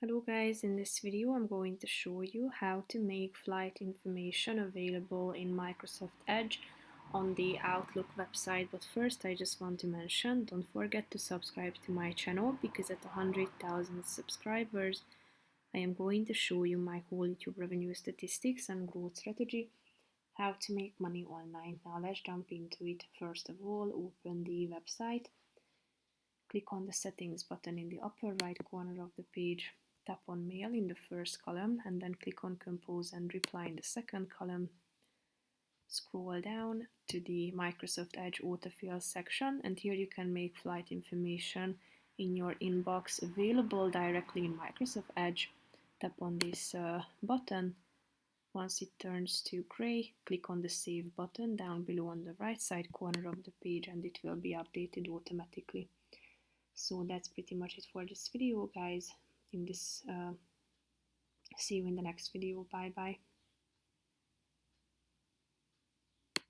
Hello guys, in this video I'm going to show you how to make flight information available in Microsoft Edge on the Outlook website. But first I just want to mention, don't forget to subscribe to my channel because at 100,000 subscribers I am going to show you my whole YouTube revenue statistics and growth strategy, how to make money online. Now let's jump into it. First of all, open the website. Click on the settings button in the upper right corner of the page, tap on mail in the first column and then click on compose and reply in the second column. Scroll down to the Microsoft Edge autofill section and here you can make flight information in your inbox available directly in Microsoft Edge. Tap on this button. Once it turns to gray, click on the save button down below on the right side corner of the page and it will be updated automatically. So that's pretty much it for this video, guys. See you in the next video. Bye bye.